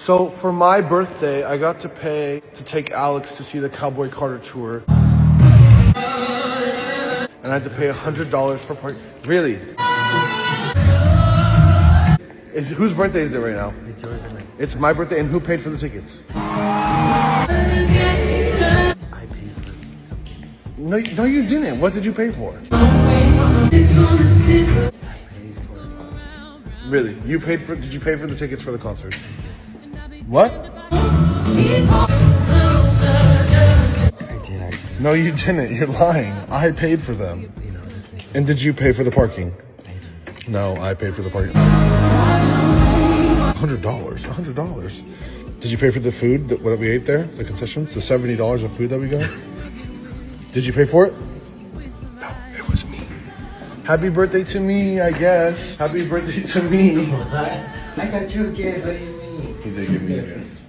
So for my birthday, I got to pay to take Alex to see the Cowboy Carter tour. And I had to pay $100 for parking. Really? Whose birthday is it right now? It's yours and mine. It's my birthday, and who paid for the tickets? I paid for some tickets. No, you didn't. What did you pay for? I paid for Really? Did you pay for the tickets for the concert? What? I did. No, you didn't. You're lying. I paid for them. And did you pay for the parking? No, I paid for the parking. $100. Did you pay for the food that we ate there? The concessions? The $70 of food that we got? Did you pay for it? No, it was me. Happy birthday to me, I guess. Happy birthday to me. I got you a gift. What do you mean? He did give me a gift.